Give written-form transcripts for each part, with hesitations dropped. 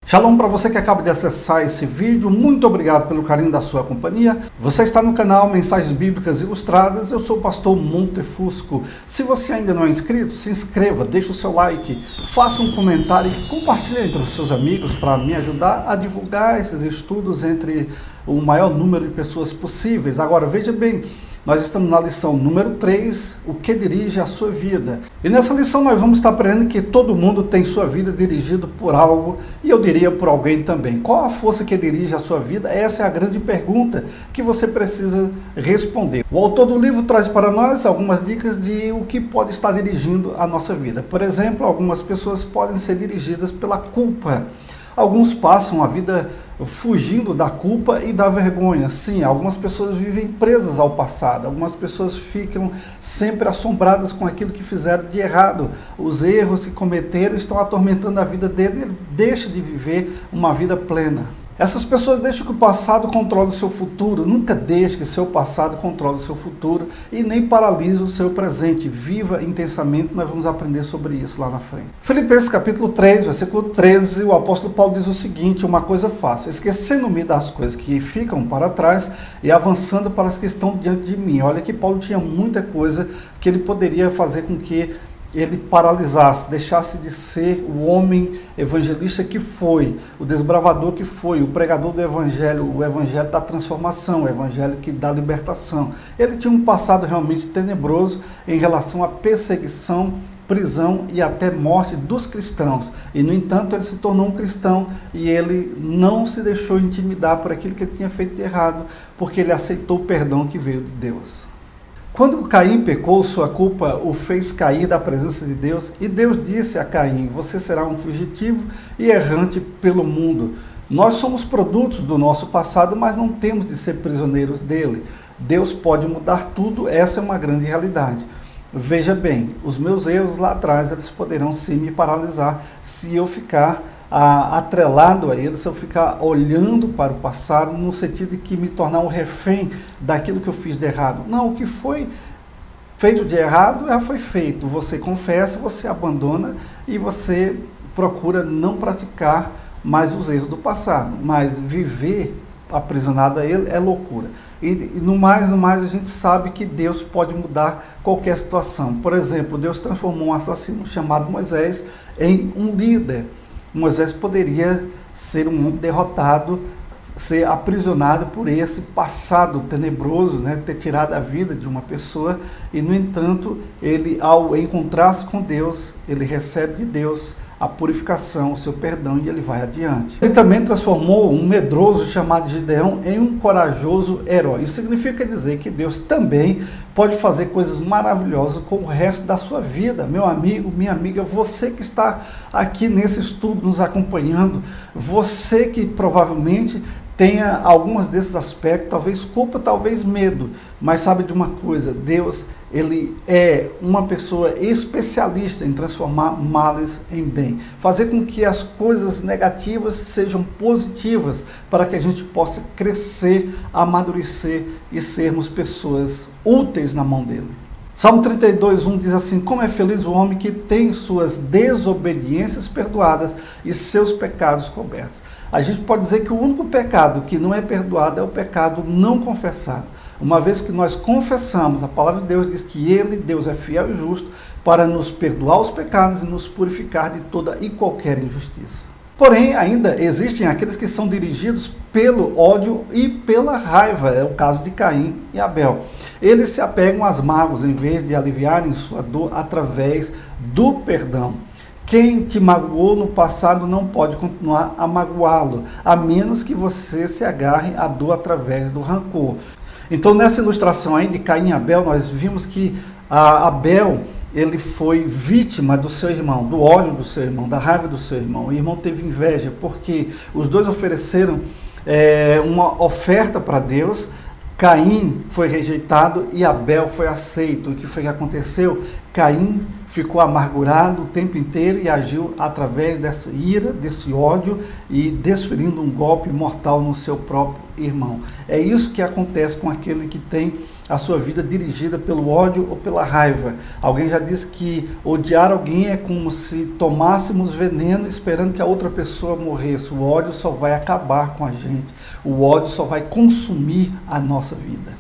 Shalom para você que acaba de acessar esse vídeo, muito obrigado pelo carinho da sua companhia. Você está no canal Mensagens Bíblicas Ilustradas, eu sou o pastor Montefusco. Se você ainda não é inscrito, se inscreva, deixe o seu like, faça um comentário e compartilhe entre os seus amigos para me ajudar a divulgar esses estudos entre o maior número de pessoas possíveis. Agora veja bem, nós estamos na lição número 3, o que dirige a sua vida. E nessa lição nós vamos estar aprendendo que todo mundo tem sua vida dirigida por algo, e eu diria por alguém também. Qual a força que dirige a sua vida? Essa é a grande pergunta que você precisa responder. O autor do livro traz para nós algumas dicas de o que pode estar dirigindo a nossa vida. Por exemplo, algumas pessoas podem ser dirigidas pela culpa. Alguns passam a vida fugindo da culpa e da vergonha. Sim, algumas pessoas vivem presas ao passado. Algumas pessoas ficam sempre assombradas com aquilo que fizeram de errado. Os erros que cometeram estão atormentando a vida dele. Ele deixa de viver uma vida plena. Essas pessoas deixam que o passado controle o seu futuro. Nunca deixe que seu passado controle o seu futuro e nem paralise o seu presente. Viva intensamente, nós vamos aprender sobre isso lá na frente. Filipenses capítulo 3, versículo 13, o apóstolo Paulo diz o seguinte: uma coisa faço, esquecendo-me das coisas que ficam para trás e avançando para as que estão diante de mim. Olha que Paulo tinha muita coisa que ele poderia fazer com que ele paralisasse, deixasse de ser o homem evangelista que foi, o desbravador que foi, o pregador do evangelho, o evangelho da transformação, o evangelho que dá libertação. Ele tinha um passado realmente tenebroso em relação à perseguição, prisão e até morte dos cristãos. E, no entanto, ele se tornou um cristão e ele não se deixou intimidar por aquilo que ele tinha feito de errado, porque ele aceitou o perdão que veio de Deus. Quando Caim pecou, sua culpa o fez cair da presença de Deus, e Deus disse a Caim: você será um fugitivo e errante pelo mundo. Nós somos produtos do nosso passado, mas não temos de ser prisioneiros dele. Deus pode mudar tudo, essa é uma grande realidade. Veja bem, os meus erros lá atrás, eles poderão sim me paralisar se eu ficar atrelado a eles, se eu ficar olhando para o passado no sentido de que me tornar um refém daquilo que eu fiz de errado. Não, o que foi feito de errado já foi feito. Você confessa, você abandona e você procura não praticar mais os erros do passado. Mas viver aprisionado a ele é loucura. E no mais a gente sabe que Deus pode mudar qualquer situação. Por exemplo, Deus transformou um assassino chamado Moisés em um líder. Moisés poderia ser um homem derrotado, ser aprisionado por esse passado tenebroso, ter tirado a vida de uma pessoa, e no entanto, ele, ao encontrar-se com Deus, ele recebe de Deus a purificação, o seu perdão, e ele vai adiante. Ele também transformou um medroso chamado Gideão em um corajoso herói. Isso significa dizer que Deus também pode fazer coisas maravilhosas com o resto da sua vida. Meu amigo, minha amiga, você que está aqui nesse estudo nos acompanhando, você que provavelmente tenha alguns desses aspectos, talvez culpa, talvez medo, mas sabe de uma coisa, Deus, ele é uma pessoa especialista em transformar males em bem, fazer com que as coisas negativas sejam positivas, para que a gente possa crescer, amadurecer e sermos pessoas úteis na mão dele. Salmo 32:1 diz assim: como é feliz o homem que tem suas desobediências perdoadas e seus pecados cobertos. A gente pode dizer que o único pecado que não é perdoado é o pecado não confessado. Uma vez que nós confessamos, a palavra de Deus diz que ele, Deus, é fiel e justo para nos perdoar os pecados e nos purificar de toda e qualquer injustiça. Porém, ainda existem aqueles que são dirigidos pelo ódio e pela raiva. É o caso de Caim e Abel. Eles se apegam às mágoas em vez de aliviarem sua dor através do perdão. Quem te magoou no passado não pode continuar a magoá-lo, a menos que você se agarre à dor através do rancor. Então, nessa ilustração aí de Caim e Abel, nós vimos que Abel, ele foi vítima do seu irmão, do ódio do seu irmão, da raiva do seu irmão. O irmão teve inveja porque os dois ofereceram uma oferta para Deus. Caim foi rejeitado e Abel foi aceito. O que foi que aconteceu? Caim ficou amargurado o tempo inteiro e agiu através dessa ira, desse ódio e desferindo um golpe mortal no seu próprio irmão. É isso que acontece com aquele que tem a sua vida dirigida pelo ódio ou pela raiva. Alguém já disse que odiar alguém é como se tomássemos veneno esperando que a outra pessoa morresse. O ódio só vai acabar com a gente. O ódio só vai consumir a nossa vida.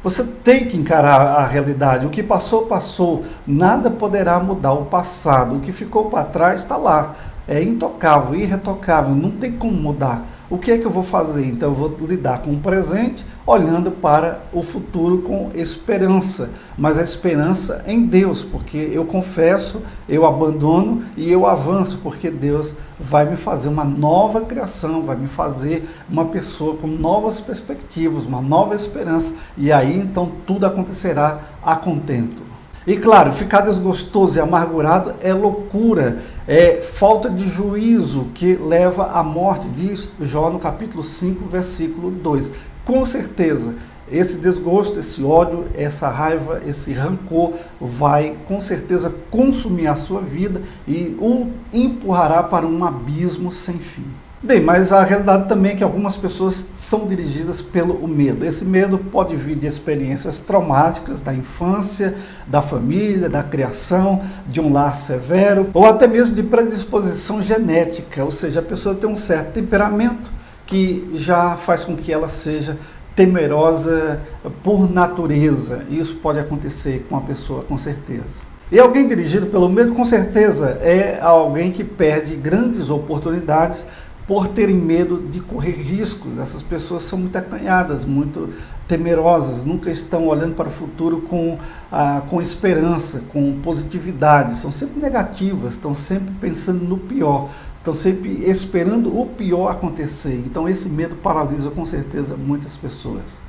Você tem que encarar a realidade. O que passou, passou. Nada poderá mudar o passado. O que ficou para trás está lá. É intocável, irretocável, não tem como mudar. O que é que eu vou fazer? Então eu vou lidar com o presente, olhando para o futuro com esperança. Mas a esperança em Deus, porque eu confesso, eu abandono e eu avanço, porque Deus vai me fazer uma nova criação, vai me fazer uma pessoa com novas perspectivas, uma nova esperança. E aí então tudo acontecerá a contento. E claro, ficar desgostoso e amargurado é loucura, é falta de juízo que leva à morte, diz Jó no capítulo 5, versículo 2. Com certeza, esse desgosto, esse ódio, essa raiva, esse rancor vai com certeza consumir a sua vida e o empurrará para um abismo sem fim. Bem, mas a realidade também é que algumas pessoas são dirigidas pelo medo. Esse medo pode vir de experiências traumáticas da infância, da família, da criação, de um lar severo, ou até mesmo de predisposição genética, ou seja, a pessoa tem um certo temperamento que já faz com que ela seja temerosa por natureza. Isso pode acontecer com a pessoa, com certeza. E alguém dirigido pelo medo, com certeza, é alguém que perde grandes oportunidades por terem medo de correr riscos. Essas pessoas são muito acanhadas, muito temerosas, nunca estão olhando para o futuro com esperança, com positividade, são sempre negativas, estão sempre pensando no pior, estão sempre esperando o pior acontecer. Então esse medo paralisa com certeza muitas pessoas.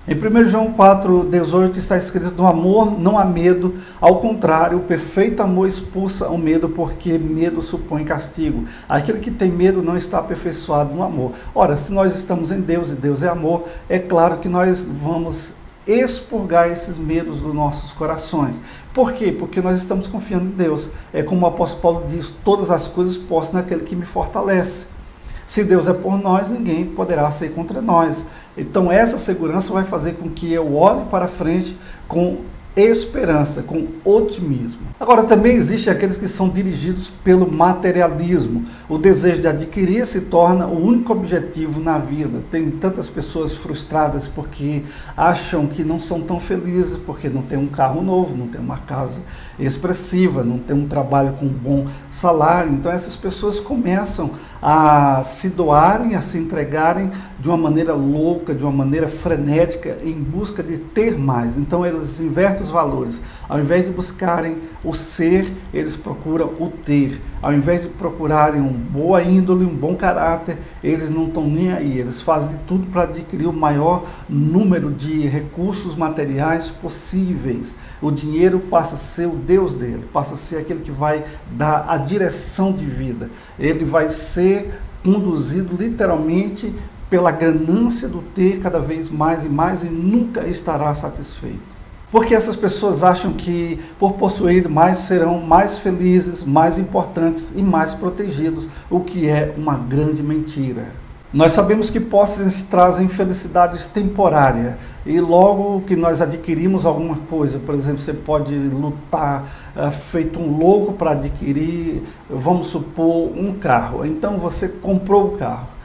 Em 1 João 4,18 está escrito: no amor não há medo, ao contrário, o perfeito amor expulsa o medo, porque medo supõe castigo. Aquele que tem medo não está aperfeiçoado no amor. Ora, se nós estamos em Deus e Deus é amor, é claro que nós vamos expurgar esses medos dos nossos corações. Por quê? Porque nós estamos confiando em Deus. É como o apóstolo Paulo diz: todas as coisas posso naquele que me fortalece. Se Deus é por nós, ninguém poderá ser contra nós. Então essa segurança vai fazer com que eu olhe para frente com esperança, com otimismo. Agora também existem aqueles que são dirigidos pelo materialismo. O desejo de adquirir se torna o único objetivo na vida. Tem tantas pessoas frustradas porque acham que não são tão felizes, porque não tem um carro novo, não tem uma casa expressiva, não tem um trabalho com um bom salário. Então essas pessoas começam a se doarem, a se entregarem de uma maneira louca, de uma maneira frenética, em busca de ter mais. Então eles invertem os valores. Ao invés de buscarem o ser, eles procuram o ter. Ao invés de procurarem uma boa índole, um bom caráter, eles não estão nem aí. Eles fazem de tudo para adquirir o maior número de recursos materiais possíveis. O dinheiro passa a ser o Deus dele, passa a ser aquele que vai dar a direção de vida. Ele vai ser conduzido literalmente pela ganância do ter cada vez mais e mais, e nunca estará satisfeito. Porque essas pessoas acham que por possuir mais serão mais felizes, mais importantes e mais protegidos, o que é uma grande mentira. Nós sabemos que posses trazem felicidades temporárias, e logo que nós adquirimos alguma coisa, por exemplo, você pode lutar feito um louco para adquirir, vamos supor, um carro. Então você comprou o carro.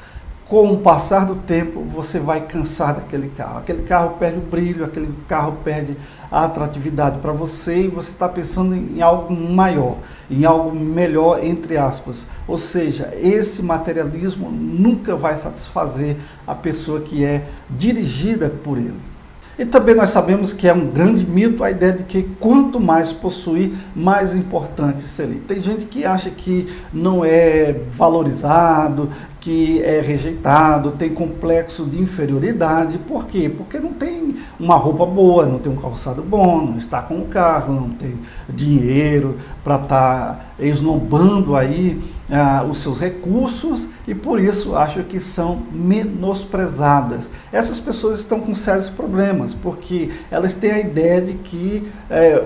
Com o passar do tempo, você vai cansar daquele carro. Aquele carro perde o brilho, aquele carro perde a atratividade para você, e você está pensando em algo maior, em algo melhor, entre aspas. Ou seja, esse materialismo nunca vai satisfazer a pessoa que é dirigida por ele. E também nós sabemos que é um grande mito a ideia de que quanto mais possuir, mais importante seria. Tem gente que acha que não é valorizado, que é rejeitado, tem complexo de inferioridade. Por quê? Porque não tem uma roupa boa, não tem um calçado bom, não está com o carro, não tem dinheiro para estar esnobando aí os seus recursos, e por isso acho que são menosprezadas. Essas pessoas estão com sérios problemas, porque elas têm a ideia de que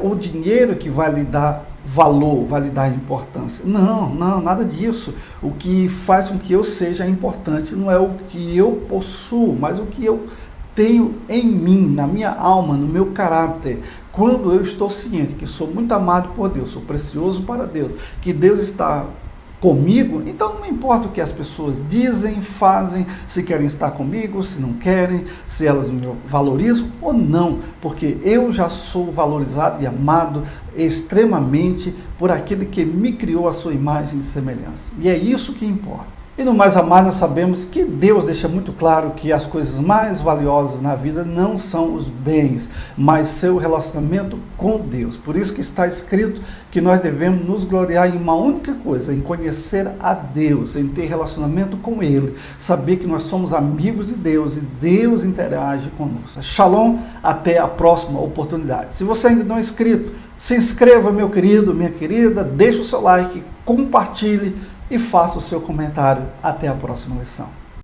o dinheiro que vai lhe dar valor, vai lhe dar importância. Não, nada disso. O que faz com que eu seja importante não é o que eu possuo, mas o que eu tenho em mim, na minha alma, no meu caráter. Quando eu estou ciente que sou muito amado por Deus, sou precioso para Deus, que Deus está comigo, então não importa o que as pessoas dizem, fazem, se querem estar comigo, se não querem, se elas me valorizam ou não, porque eu já sou valorizado e amado extremamente por aquele que me criou a sua imagem e semelhança. E é isso que importa. E no mais amar, nós sabemos que Deus deixa muito claro que as coisas mais valiosas na vida não são os bens, mas seu relacionamento com Deus. Por isso que está escrito que nós devemos nos gloriar em uma única coisa, em conhecer a Deus, em ter relacionamento com Ele, saber que nós somos amigos de Deus e Deus interage conosco. Shalom, até a próxima oportunidade. Se você ainda não é inscrito, se inscreva, meu querido, minha querida, deixe o seu like, compartilhe e faça o seu comentário. Até a próxima lição.